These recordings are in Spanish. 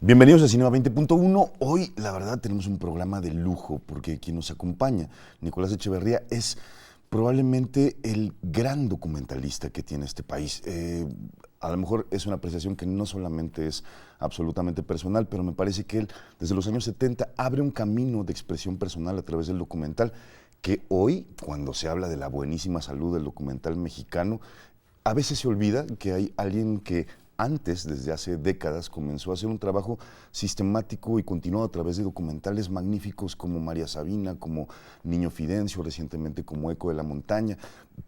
Bienvenidos a Cinema 20.1. Hoy, la verdad, tenemos un programa de lujo porque quien nos acompaña, Nicolás Echeverría, es probablemente el gran documentalista que tiene este país. A lo mejor es una apreciación que no solamente es absolutamente personal, pero me parece que él, desde los años 70, abre un camino de expresión personal a través del documental que hoy, cuando se habla de la buenísima salud del documental mexicano, a veces se olvida que hay alguien que antes, desde hace décadas, comenzó a hacer un trabajo sistemático y continuado a través de documentales magníficos como María Sabina, como Niño Fidencio, recientemente como Eco de la Montaña,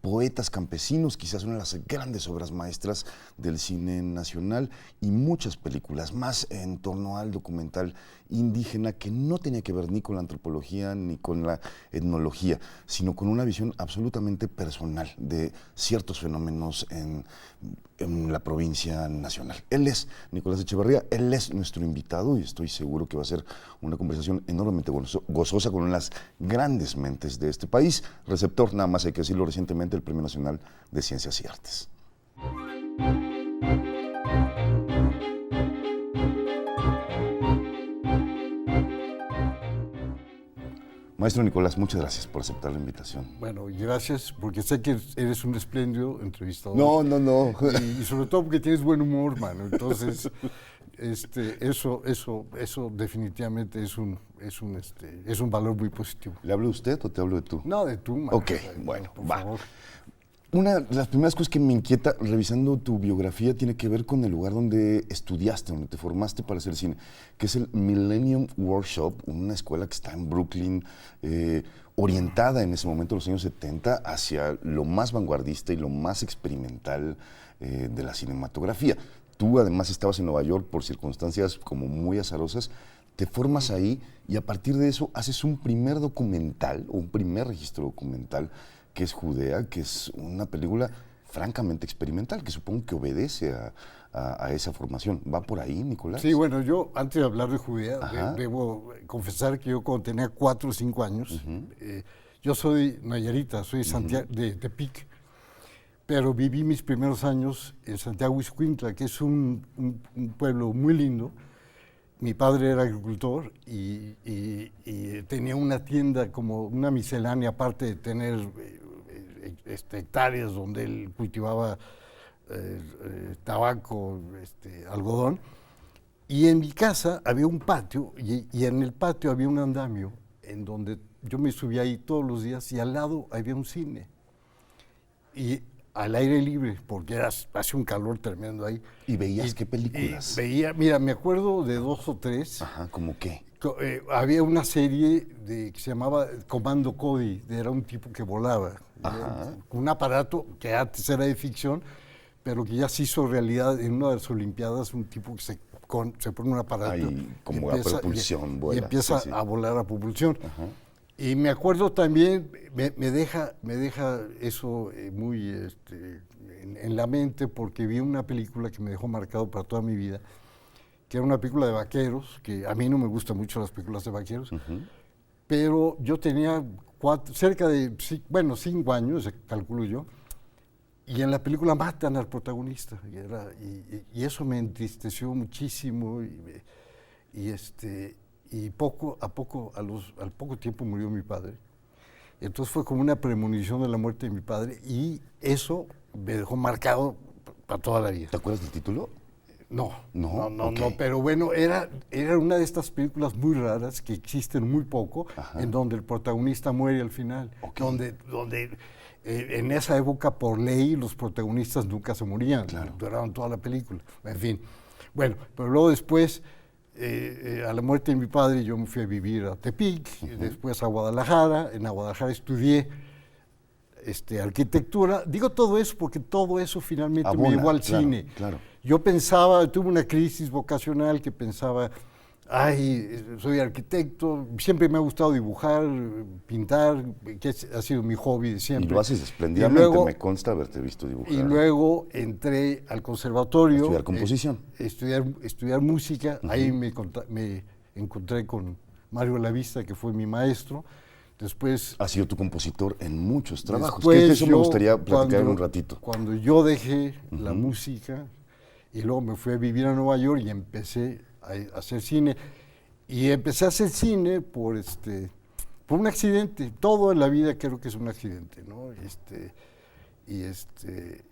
poetas campesinos, quizás una de las grandes obras maestras del cine nacional, y muchas películas más en torno al documental indígena que no tenía que ver ni con la antropología ni con la etnología, sino con una visión absolutamente personal de ciertos fenómenos en la provincia nacional. Él es Nicolás Echeverría, él es nuestro invitado y estoy seguro que va a ser una conversación enormemente gozosa con una de las grandes mentes de este país, receptor, nada más hay que decirlo, recientemente el Premio Nacional de Ciencias y Artes. Maestro Nicolás, muchas gracias por aceptar la invitación. Bueno, gracias, porque sé que eres un espléndido entrevistador. No. Y sobre todo porque tienes buen humor, mano. Entonces, eso definitivamente es un valor muy positivo. ¿Le hablo de usted o te hablo de tú? No, de tú, mano. Ok, bueno, por va. favor. Una de las primeras cosas que me inquieta revisando tu biografía tiene que ver con el lugar donde estudiaste, donde te formaste para hacer cine, que es el Millennium Workshop, una escuela que está en Brooklyn, orientada en ese momento, en los años 70, hacia lo más vanguardista y lo más experimental de la cinematografía. Tú además estabas en Nueva York por circunstancias como muy azarosas, te formas ahí y a partir de eso haces un primer documental, o un primer registro documental, que es Judea, que es una película francamente experimental, que supongo que obedece a esa formación. ¿Va por ahí, Nicolás? Sí, bueno, yo antes de hablar de Judea, debo confesar que yo cuando tenía 4 o 5 años, yo soy Nayarita, soy de Tepic, pero viví mis primeros años en Santiago Ixcuintla, que es un pueblo muy lindo. Mi padre era agricultor y tenía una tienda, como una miscelánea, aparte de tener hectáreas donde él cultivaba tabaco, algodón. Y en mi casa había un patio y en el patio había un andamio en donde yo me subía ahí todos los días y al lado había un cine. Y al aire libre, porque hace un calor tremendo ahí. ¿Y veías qué películas? Mira, me acuerdo de 2 o 3. Ajá, ¿cómo qué? Había una serie que se llamaba Comando Cody, era un tipo que volaba, un aparato que antes era de ficción, pero que ya se hizo realidad en una de las Olimpiadas, un tipo que se pone un aparato como a propulsión, y empieza sí. a volar a propulsión. Ajá. Y me acuerdo también, me deja eso muy en la mente, porque vi una película que me dejó marcado para toda mi vida, que era una película de vaqueros, que a mí no me gustan mucho las películas de vaqueros, pero yo tenía cerca de 5 años, calculo yo, y en la película matan al protagonista, y eso me entristeció muchísimo, y al poco tiempo murió mi padre. Entonces fue como una premonición de la muerte de mi padre y eso me dejó marcado para toda la vida. ¿Te acuerdas del título? No, Okay. pero bueno, era una de estas películas muy raras que existen muy poco, en donde el protagonista muere al final, donde en esa época por ley los protagonistas nunca se morían, duraban toda la película, en fin. Bueno, pero luego después, a la muerte de mi padre, yo me fui a vivir a Tepic, y después a Guadalajara. En Guadalajara estudié arquitectura. Digo todo eso porque todo eso finalmente me llevó al cine. Claro. Yo tuve una crisis vocacional que pensaba, soy arquitecto, siempre me ha gustado dibujar, pintar, que ha sido mi hobby de siempre. Y lo haces esplendidamente, luego, me consta haberte visto dibujar. Y luego entré al conservatorio. A estudiar composición. Estudiar música, ahí me encontré con Mario Lavista, que fue mi maestro. Después... Ha sido tu compositor en muchos trabajos. Que eso me gustaría platicar un ratito. Cuando yo dejé la música y luego me fui a vivir a Nueva York y empecé a hacer cine. Y empecé a hacer cine por un accidente. Todo en la vida creo que es un accidente, ¿no?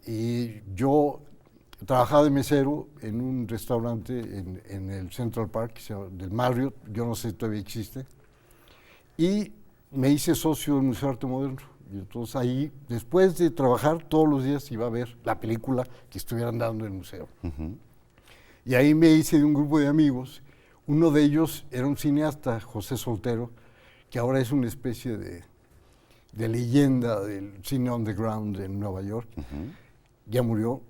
Y yo trabajaba de mesero en un restaurante en el Central Park, del Marriott, yo no sé si todavía existe, y me hice socio del Museo de Arte Moderno. Y entonces ahí, después de trabajar, todos los días iba a ver la película que estuvieran dando en el museo. Y ahí me hice de un grupo de amigos. Uno de ellos era un cineasta, José Soltero, que ahora es una especie de leyenda del cine underground en Nueva York. Ya murió.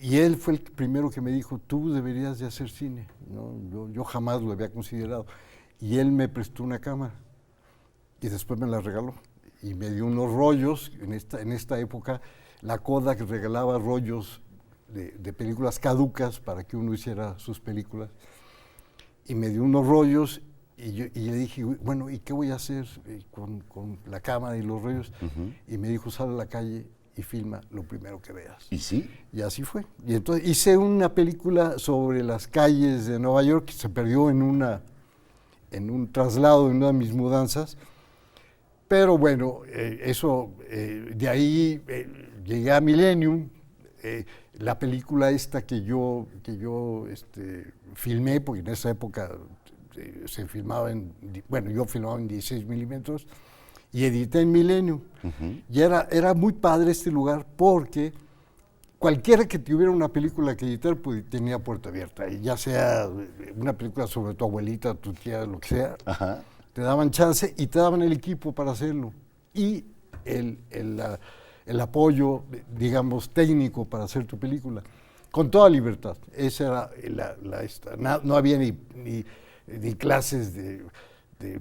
Y él fue el primero que me dijo, tú deberías de hacer cine, ¿no? Yo jamás lo había considerado. Y él me prestó una cámara y después me la regaló. Y me dio unos rollos. En esta época, la Kodak regalaba rollos de películas caducas para que uno hiciera sus películas. Y me dio unos rollos y le dije, bueno, ¿y qué voy a hacer con la cámara y los rollos? Y me dijo, sal a la calle y filma lo primero que veas. ¿Y sí? Y así fue. Y entonces hice una película sobre las calles de Nueva York que se perdió en un traslado, en una de mis mudanzas. Pero bueno, de ahí llegué a Millennium, la película esta que yo filmé, porque en esa época se filmaba yo filmaba en 16 milímetros, y edité en Millennium. Y era muy padre este lugar porque cualquiera que tuviera una película que editar pues, tenía puerta abierta, y ya sea una película sobre tu abuelita, tu tía, lo que sea, te daban chance y te daban el equipo para hacerlo. Y el apoyo, digamos, técnico para hacer tu película, con toda libertad. Esa era no había ni clases de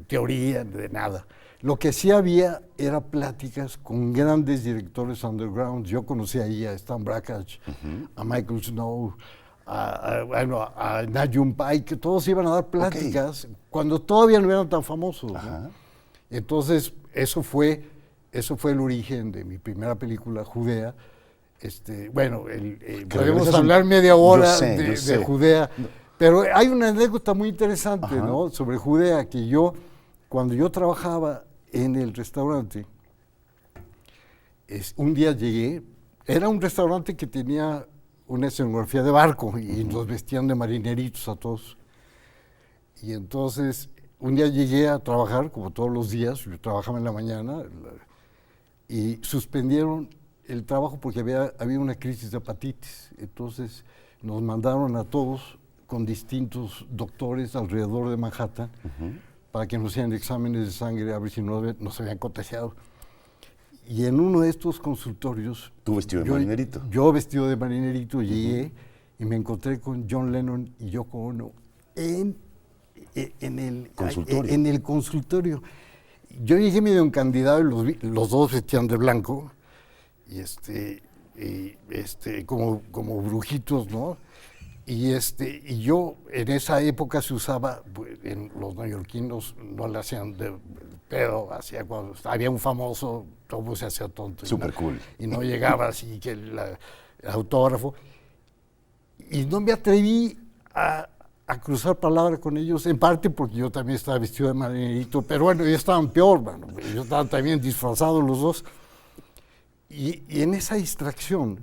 teoría, de nada. Lo que sí había era pláticas con grandes directores underground. Yo conocí ahí a Stan Brakhage, a Michael Snow, a Najum Pai, que todos iban a dar pláticas cuando todavía no eran tan famosos, ¿no? Entonces, eso fue el origen de mi primera película, Judea. Podemos hablar media hora de Judea, pero hay una anécdota muy interesante, ¿no? Sobre Judea, que cuando yo trabajaba en el restaurante, un día llegué, era un restaurante que tenía una escenografía de barco y nos vestían de marineritos a todos. Y entonces, un día llegué a trabajar, como todos los días, yo trabajaba en la mañana, y suspendieron el trabajo porque había una crisis de hepatitis. Entonces, nos mandaron a todos con distintos doctores alrededor de Manhattan para que nos hicieran exámenes de sangre a ver si no se habían contagiado. Y en uno de estos consultorios... ¿Tú vestido de marinerito? Yo vestido de marinerito llegué y me encontré con John Lennon y Yoko Ono en el consultorio. Yo llegué medio encandidado y los dos vestían de blanco y como brujitos, ¿no? Y yo, en esa época se usaba, los neoyorquinos no le hacían de pedo, cuando había un famoso, todo se hacía tonto. Súper cool. Y no llegaba así que el autógrafo. Y no me atreví a cruzar palabra con ellos, en parte porque yo también estaba vestido de marinerito, pero bueno, ellos estaban peor, mano. Ellos estaban también disfrazados los dos. Y en esa distracción,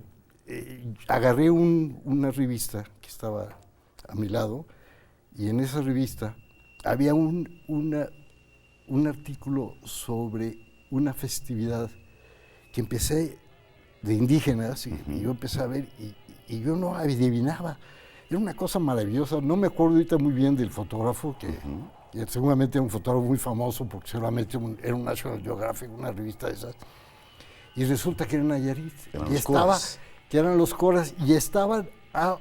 agarré una revista que estaba a mi lado, y en esa revista había un artículo sobre una festividad que empecé de indígenas, y yo empecé a ver, y yo no adivinaba. Era una cosa maravillosa. No me acuerdo ahorita muy bien del fotógrafo, que seguramente era un fotógrafo muy famoso, porque seguramente era un National Geographic, una revista de esas. Y resulta que era Nayarit. Que eran los Coras, y estaban a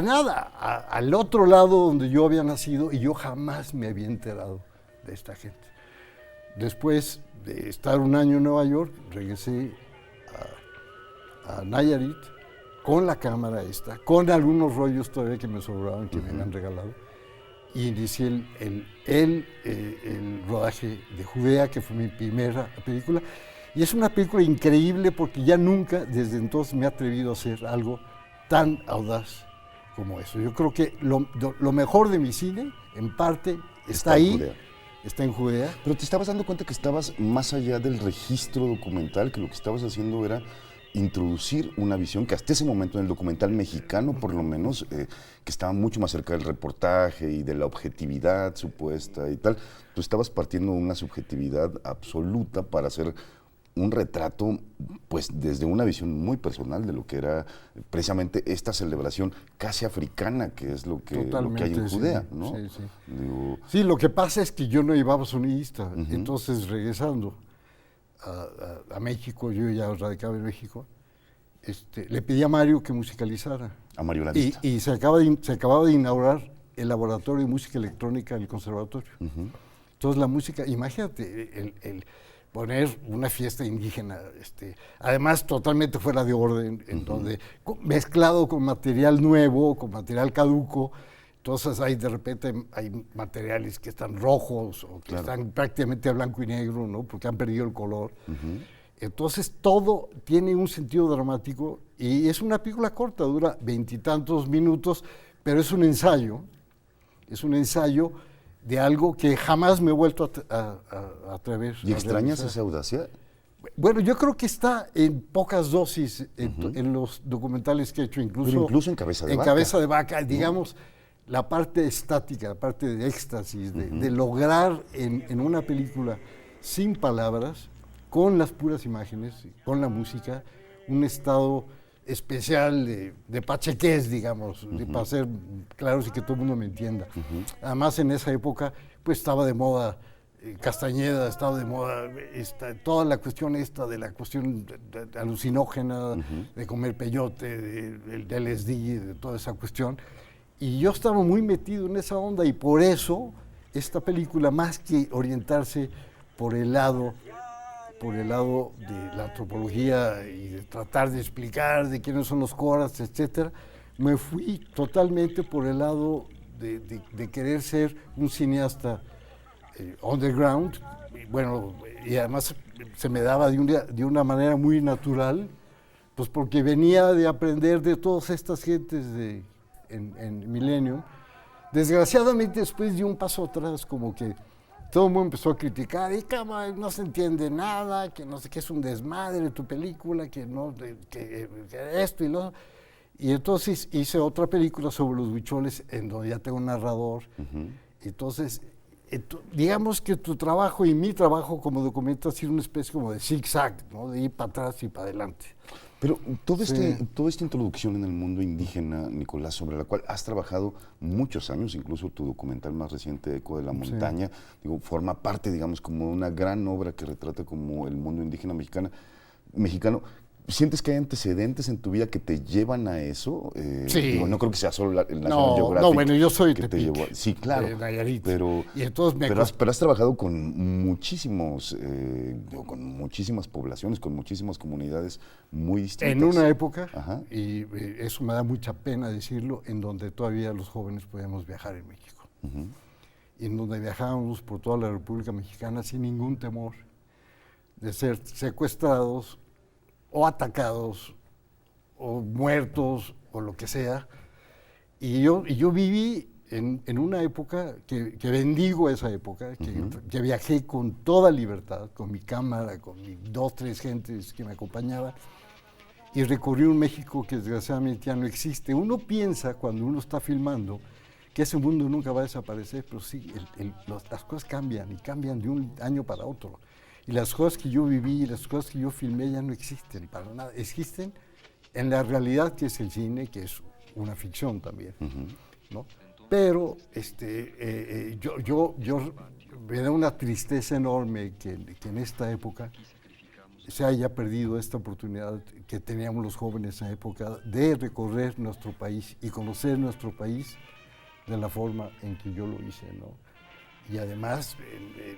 nada, al otro lado donde yo había nacido, y yo jamás me había enterado de esta gente. Después de estar un año en Nueva York, regresé a Nayarit con la cámara esta, con algunos rollos todavía que me sobraban, que me habían regalado, y inicié el rodaje de Judea, que fue mi primera película. Y es una película increíble porque ya nunca, desde entonces, me he atrevido a hacer algo tan audaz, como eso. Yo creo que lo mejor de mi cine, en parte, está en ahí, Judea. está en Judea. Pero te estabas dando cuenta que estabas más allá del registro documental, que lo que estabas haciendo era introducir una visión que hasta ese momento en el documental mexicano, por lo menos, que estaba mucho más cerca del reportaje y de la objetividad supuesta y tal, tú estabas partiendo de una subjetividad absoluta para hacer un retrato, pues desde una visión muy personal de lo que era precisamente esta celebración casi africana, que es lo que hay en Judea, sí, ¿no? Sí, sí. Digo, Sí, lo que pasa es que yo no llevaba sonidista, Ujú. entonces regresando a México, yo ya radicaba en México, le pedí a Mario que musicalizara. a Mario Lavista. Y se acababa de inaugurar el laboratorio de música electrónica del conservatorio. Ujú. Entonces la música, imagínate, el poner una fiesta indígena, además totalmente fuera de orden, en donde mezclado con material nuevo, con material caduco. Entonces hay de repente hay materiales que están rojos o que están prácticamente a blanco y negro, ¿no? Porque han perdido el color. Entonces todo tiene un sentido dramático y es una película corta, dura 20 y tantos minutos, pero es un ensayo de algo que jamás me he vuelto a atrever. ¿Y extrañas realizar. esa audacia? Bueno, yo creo que está en pocas dosis en los documentales que he hecho, Pero incluso en Cabeza de Vaca. En Cabeza de Vaca, digamos, la parte estática, la parte de éxtasis, de lograr en una película sin palabras, con las puras imágenes, con la música, un estado especial de pachequés, digamos, para ser claros y que todo el mundo me entienda. Además, en esa época, pues estaba de moda Castañeda, estaba de moda toda la cuestión de la cuestión de alucinógena, de comer peyote, del LSD, de toda esa cuestión. Y yo estaba muy metido en esa onda y por eso esta película, más que orientarse por el lado de la antropología y de tratar de explicar de quiénes son los coras, etcétera, me fui totalmente por el lado de querer ser un cineasta underground, y además se me daba de una manera muy natural, pues porque venía de aprender de todas estas gentes en Millennium. Desgraciadamente después di un paso atrás, como que todo el mundo empezó a criticar, y no se entiende nada, que no sé qué, es un desmadre tu película, que esto y lo. Y entonces hice otra película sobre los huicholes, en donde ya tengo un narrador. Entonces, digamos que tu trabajo y mi trabajo como documentalista ha sido una especie como de zigzag, ¿no? De ir para atrás y para adelante. Pero toda esta introducción en el mundo indígena, Nicolás, sobre la cual has trabajado muchos años, incluso tu documental más reciente, Eco de la Montaña, digo, forma parte, digamos, como de una gran obra que retrata como el mundo indígena mexicano. ¿Sientes que hay antecedentes en tu vida que te llevan a eso? Sí. Digo, no creo que sea solo el National Geographic. No, bueno, yo soy que te Tepic, llevó. Sí, claro. Nayarit. Pero has trabajado con muchísimas poblaciones, con muchísimas comunidades muy distintas. En una época, Ajá. y eso me da mucha pena decirlo, en donde todavía los jóvenes podíamos viajar en México. Y en donde viajábamos por toda la República Mexicana sin ningún temor de ser secuestrados o atacados, o muertos, o lo que sea. Y yo viví en una época que bendigo esa época, que viajé con toda libertad, con mi cámara, con mis 2, 3 gentes que me acompañaban, y recorrí un México que desgraciadamente ya no existe. Uno piensa, cuando uno está filmando, que ese mundo nunca va a desaparecer, pero sí, las cosas cambian, y cambian de un año para otro. Y las cosas que yo viví y las cosas que yo filmé ya no existen para nada. Existen en la realidad que es el cine, que es una ficción también, ¿no? Pero yo me da una tristeza enorme que en esta época se haya perdido esta oportunidad que teníamos los jóvenes en esa época de recorrer nuestro país y conocer nuestro país de la forma en que yo lo hice, ¿no? Y además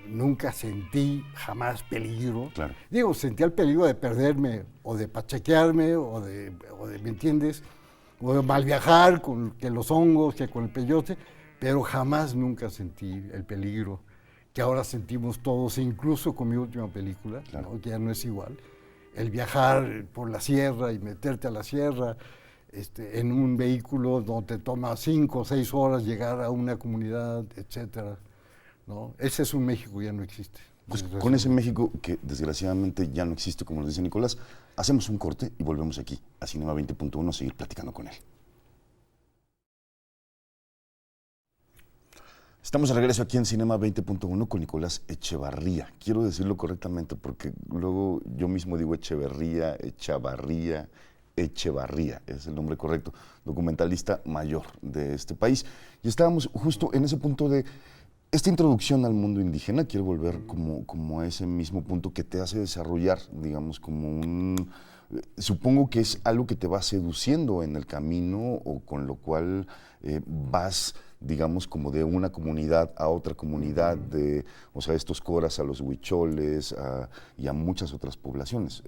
nunca sentí jamás peligro. Claro. Digo, sentía el peligro de perderme o de pachequearme o de ¿me entiendes? O de mal viajar con que los hongos, que con el peyote, pero jamás nunca sentí el peligro que ahora sentimos todos, incluso con mi última película, claro, ¿no? Que ya no es igual. El viajar por la sierra y meterte a la sierra, en un vehículo donde te toma 5 o 6 horas llegar a una comunidad, etcétera, ¿no? Ese es un México que ya no existe. Pues con ese México que desgraciadamente ya no existe, como lo dice Nicolás, hacemos un corte y volvemos aquí a Cinema 20.1 a seguir platicando con él. Estamos de regreso aquí en Cinema 20.1 con Nicolás Echevarría. Quiero decirlo correctamente porque luego yo mismo digo Echevarría, Echevarría, es el nombre correcto, documentalista mayor de este país. Y estábamos justo en ese punto de esta introducción al mundo indígena. Quiero volver como a ese mismo punto que te hace desarrollar, digamos, como un... Supongo que es algo que te va seduciendo en el camino o con lo cual vas, digamos, como de una comunidad a otra comunidad, o sea, estos coras a los huicholes y a muchas otras poblaciones.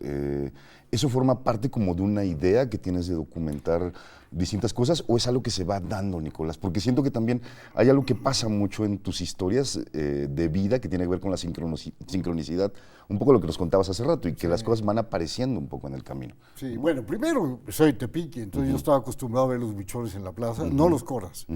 ¿Eso forma parte como de una idea que tienes de documentar distintas cosas o es algo que se va dando, Nicolás? Porque siento que también hay algo que pasa mucho en tus historias de vida que tiene que ver con la sincronicidad, un poco lo que nos contabas hace rato y que las cosas van apareciendo un poco en el camino. Sí, bueno, primero soy tepique, entonces yo estaba acostumbrado a ver los huicholes en la plaza, no los coras.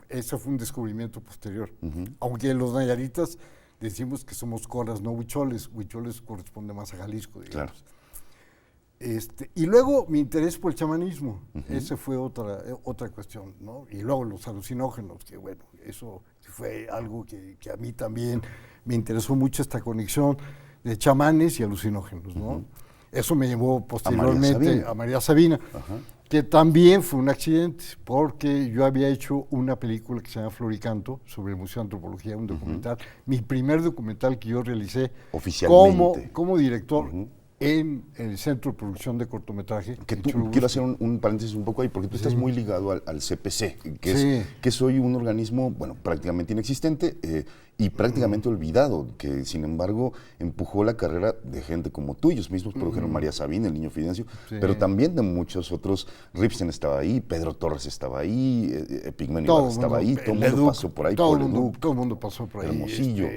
Ese fue un descubrimiento posterior. Aunque los nayaritas decimos que somos coras, no huicholes. Huicholes corresponde más a Jalisco, digamos. Claro. Y luego mi interés por el chamanismo, ese fue otra cuestión, ¿no? Y luego los alucinógenos, que bueno, eso fue algo que a mí también me interesó mucho, esta conexión de chamanes y alucinógenos, ¿no? Eso me llevó posteriormente a María Sabina, que también fue un accidente, porque yo había hecho una película que se llama Floricanto, sobre el Museo de Antropología, un documental, mi primer documental que yo realicé como director en el Centro de Producción de Cortometraje. Quiero hacer un paréntesis un poco ahí, porque tú estás muy ligado al CPC, que es hoy un organismo, bueno, prácticamente inexistente y prácticamente olvidado, que sin embargo empujó la carrera de gente como tú. Ellos mismos produjeron María Sabina, El Niño Fidencio, pero también de muchos otros. Ripstein estaba ahí, Pedro Torres estaba ahí, Pigmenio estaba ahí, todo el mundo pasó por ahí. Todo el mundo pasó por ahí. Hermosillo.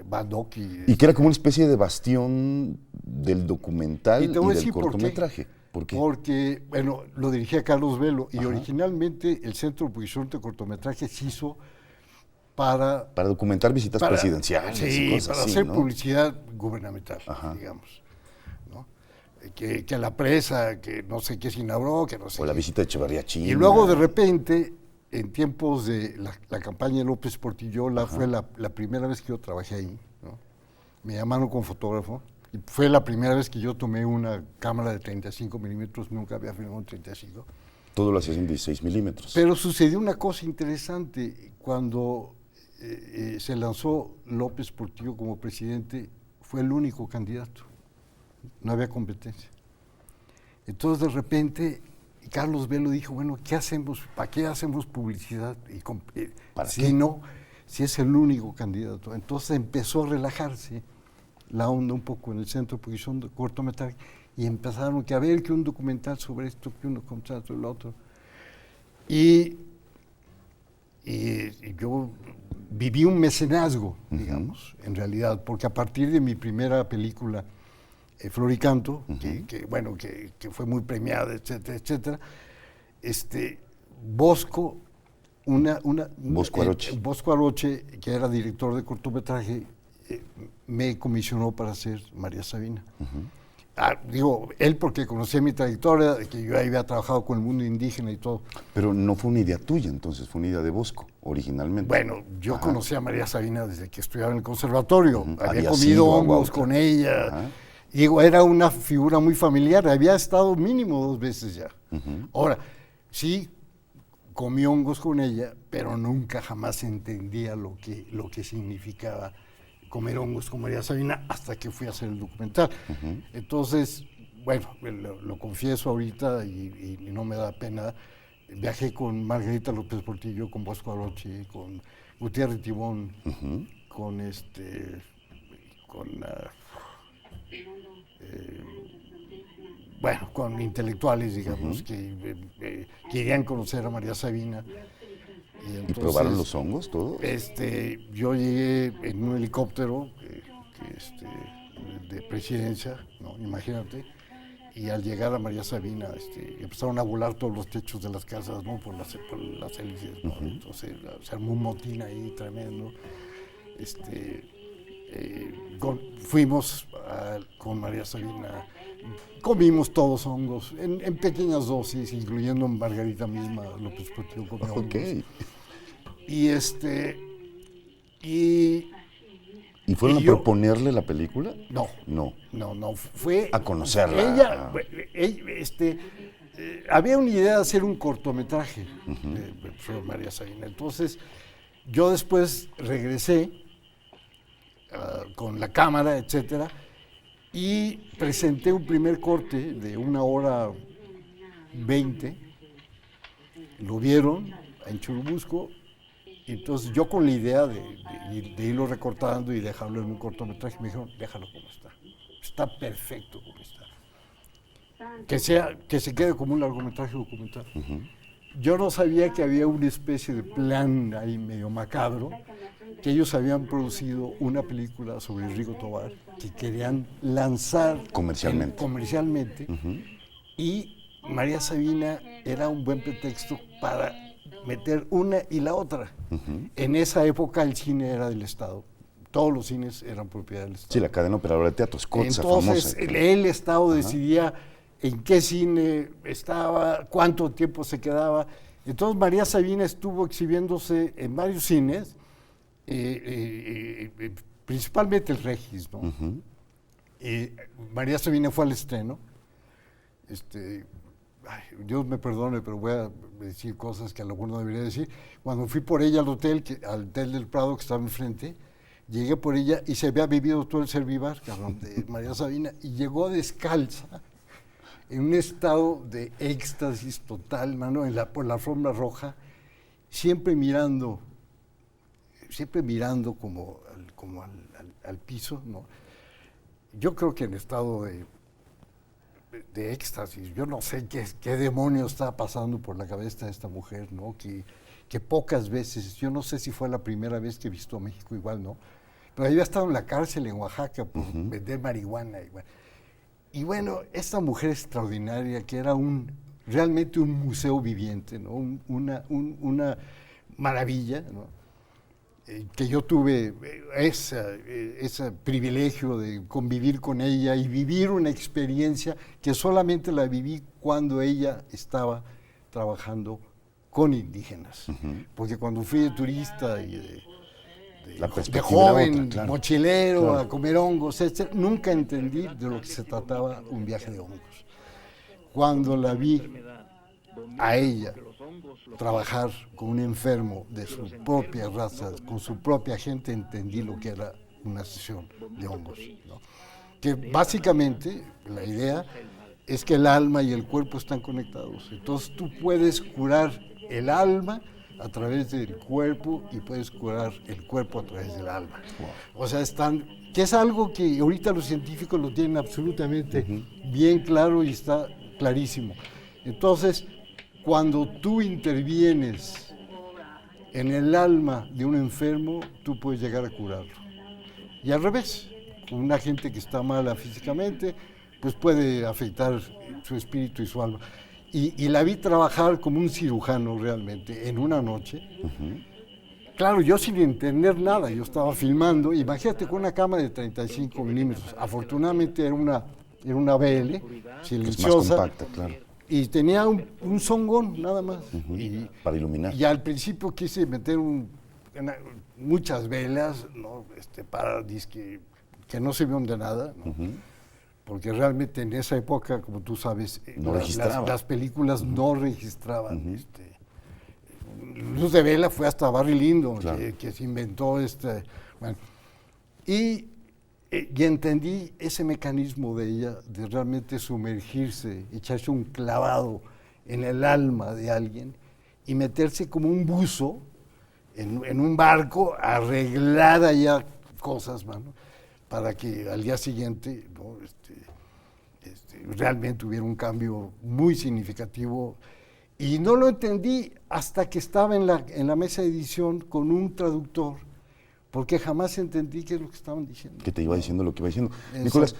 Badoki. Y que era como una especie de bastión del documental y del cortometraje. ¿Por qué? Porque, bueno, lo dirigía Carlos Velo y originalmente el Centro de Producción de Cortometraje se hizo para documentar visitas presidenciales y cosas para así, hacer ¿no? publicidad gubernamental, digamos, ¿no? Que la presa, que no sé qué se inauguró, que no sé. O la visita de Echevarría a China. Y luego de repente, en tiempos de la campaña de López Portillo, fue la primera vez que yo trabajé ahí, ¿no? Me llamaron como fotógrafo y fue la primera vez que yo tomé una cámara de 35 milímetros, nunca había filmado en 35. Todo lo hacías en 16 milímetros. Pero sucedió una cosa interesante. Cuando se lanzó López Portillo como presidente, fue el único candidato, no había competencia. Entonces de repente Carlos Velo dijo, bueno, ¿qué hacemos? ¿Para qué hacemos publicidad? Si es el único candidato. Entonces empezó a relajarse la onda un poco en el Centro de Producción de Cortometraje y empezaron a ver que un documental sobre esto, que un documental sobre lo otro. Y yo viví un mecenazgo, digamos, en realidad, porque a partir de mi primera película, Floricanto, que fue muy premiada, etcétera, etcétera, Bosco Aroche, que era director de cortometraje, me comisionó para hacer María Sabina. Él porque conocía mi trayectoria, que yo había trabajado con el mundo indígena y todo. Pero no fue una idea tuya, entonces, fue una idea de Bosco, originalmente. Bueno, yo conocía a María Sabina desde que estudiaba en el conservatorio. Había comido hongos con ella. Era una figura muy familiar, había estado mínimo 2 veces ya. Ahora, sí, comí hongos con ella, pero nunca jamás entendía lo que significaba comer hongos con María Sabina hasta que fui a hacer el documental. Entonces, bueno, lo confieso ahorita y no me da pena, viajé con Margarita López Portillo, con Bosco Aroche, con Gutiérrez Tibón, con intelectuales, digamos, que querían conocer a María Sabina. Entonces, ¿y probaron los hongos, todo? Yo llegué en un helicóptero de presidencia, ¿no? Imagínate, y al llegar a María Sabina empezaron a volar todos los techos de las casas, ¿no? por las hélices, ¿no? Entonces se armó un motín ahí tremendo. Fuimos con María Sabina, comimos todos hongos, en pequeñas dosis, incluyendo Margarita misma, López Portillo comió hongos. ¿Y fueron a proponerle la película? No. Fue a conocerla. Había una idea de hacer un cortometraje de María Sabina. Entonces, yo después regresé con la cámara, etcétera, y presenté un primer corte de 1:20. Lo vieron en Churubusco. Entonces yo con la idea de irlo recortando y dejarlo en un cortometraje, me dijeron, déjalo como está perfecto como está. Que se quede como un largometraje documental. Yo no sabía que había una especie de plan ahí medio macabro, que ellos habían producido una película sobre Rigo Tobar, que querían lanzar comercialmente, y María Sabina era un buen pretexto para meter una y la otra. En esa época el cine era del Estado. Todos los cines eran propiedad del Estado. Sí, la cadena operadora de teatro, Scotza, entonces, famosa. El Estado decidía en qué cine estaba, cuánto tiempo se quedaba. Entonces María Sabina estuvo exhibiéndose en varios cines, principalmente el Regis, ¿no? María Sabina fue al estreno. Dios me perdone, pero voy a decir cosas que a lo mejor no debería decir. Cuando fui por ella al hotel del Prado que estaba enfrente, llegué por ella y se había vivido todo el Servivar, de María Sabina, y llegó descalza, en un estado de éxtasis total, mano, por la alfombra roja, siempre mirando como al piso, ¿no? Yo creo que en estado de éxtasis. Yo no sé qué demonio está pasando por la cabeza de esta mujer, ¿no? Que pocas veces, yo no sé si fue la primera vez que visitó México, igual, ¿no? Pero había estado en la cárcel en Oaxaca por vender marihuana. Y bueno, esta mujer extraordinaria, que era realmente un museo viviente, ¿no? Una maravilla, ¿no? Que yo tuve ese privilegio de convivir con ella y vivir una experiencia que solamente la viví cuando ella estaba trabajando con indígenas. Porque cuando fui de turista y de joven, claro, mochilero, a comer hongos, etc., nunca entendí de lo que se trataba un viaje de hongos. Cuando la vi a ella trabajar con un enfermo de su propia raza, con su propia gente, entendí lo que era una sesión de hongos, ¿no? Que básicamente la idea es que el alma y el cuerpo están conectados. Entonces tú puedes curar el alma a través del cuerpo y puedes curar el cuerpo a través del alma. O sea, que es algo que ahorita los científicos lo tienen absolutamente bien claro y está clarísimo. Entonces, cuando tú intervienes en el alma de un enfermo, tú puedes llegar a curarlo. Y al revés, con una gente que está mala físicamente, pues puede afectar su espíritu y su alma. Y la vi trabajar como un cirujano realmente en una noche. Claro, yo sin entender nada, yo estaba filmando, imagínate con una cámara de 35 milímetros. Afortunadamente era una BL, silenciosa. Es más compacta, claro. Y tenía un zongón nada más. Para iluminar. Y al principio quise meter muchas velas, ¿no? Para que no sirvieron de nada, ¿no? Porque realmente en esa época, como tú sabes, las películas no registraban. Luz de vela fue hasta Barry Lyndon, claro, que se inventó bueno, y entendí ese mecanismo de ella, de realmente sumergirse, echarse un clavado en el alma de alguien y meterse como un buzo en un barco, arreglar allá cosas, mano, para que al día siguiente, ¿no? Realmente hubiera un cambio muy significativo. Y no lo entendí hasta que estaba en la mesa de edición con un traductor, porque jamás entendí qué es lo que estaban diciendo. Que te iba diciendo lo que iba diciendo. Exacto. Nicolás,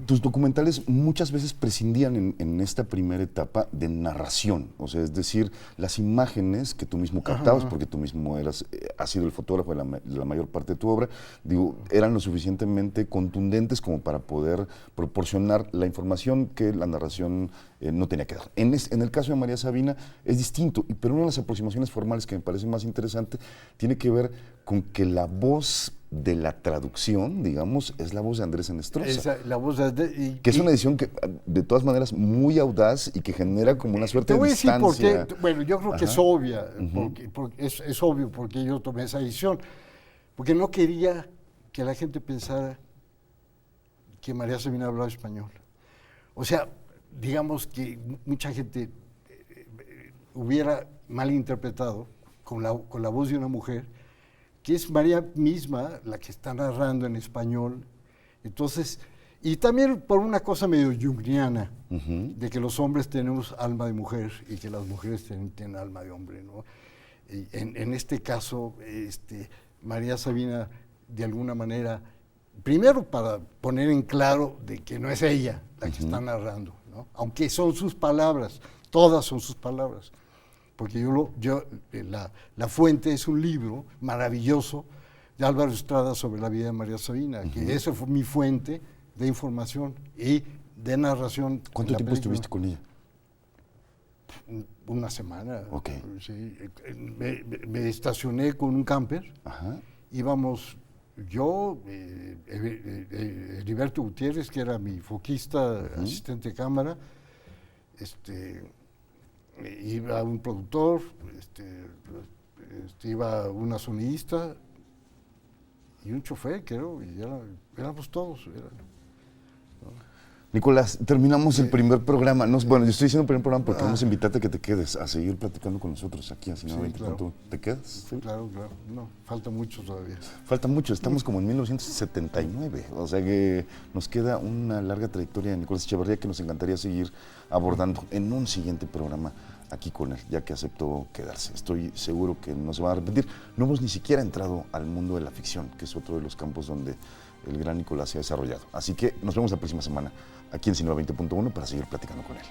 tus documentales muchas veces prescindían en esta primera etapa de narración, o sea, es decir, las imágenes que tú mismo captabas, porque tú mismo has sido el fotógrafo de la mayor parte de tu obra, digo, eran lo suficientemente contundentes como para poder proporcionar la información que la narración no tenía que dar. En el caso de María Sabina es distinto, pero una de las aproximaciones formales que me parece más interesante tiene que ver con que la voz de la traducción, digamos, es la voz de Andrés Enestrosa. La voz de, que es una edición que, de todas maneras, muy audaz y que genera como una suerte de distancia. Te voy a decir por qué. Bueno, yo creo que es obvia, porque es obvio porque yo tomé esa edición, porque no quería que la gente pensara que María Sabina hablaba español. O sea, digamos que mucha gente hubiera malinterpretado con la voz de una mujer, que es María misma la que está narrando en español. Entonces, y también por una cosa medio junguiana, de que los hombres tenemos alma de mujer y que las mujeres tienen alma de hombre, ¿no? Y en este caso, María Sabina, de alguna manera, primero para poner en claro de que no es ella la que está narrando, ¿no? Aunque son sus palabras, todas son sus palabras. Porque la fuente es un libro maravilloso de Álvaro Estrada sobre la vida de María Sabina, que esa fue mi fuente de información y de narración. ¿Cuánto tiempo estuviste con ella? Una semana. Okay. Sí. Me estacioné con un camper. Ajá. Íbamos yo, Heriberto Gutiérrez, que era mi foquista, asistente de cámara, iba un productor, iba una sonidista y un chofer, creo, y éramos todos. Nicolás, terminamos el primer programa. Bueno, yo estoy diciendo el primer programa porque vamos a invitarte a que te quedes a seguir platicando con nosotros aquí, así no, claro. ¿Te quedas? Sí, claro. No, falta mucho todavía. Falta mucho, estamos como en 1979, o sea que nos queda una larga trayectoria de Nicolás Echeverría que nos encantaría seguir abordando en un siguiente programa aquí con él, ya que aceptó quedarse. Estoy seguro que no se va a arrepentir. No hemos ni siquiera entrado al mundo de la ficción, que es otro de los campos donde el gran Nicolás se ha desarrollado. Así que nos vemos la próxima semana aquí en Cinema 20.1 para seguir platicando con él.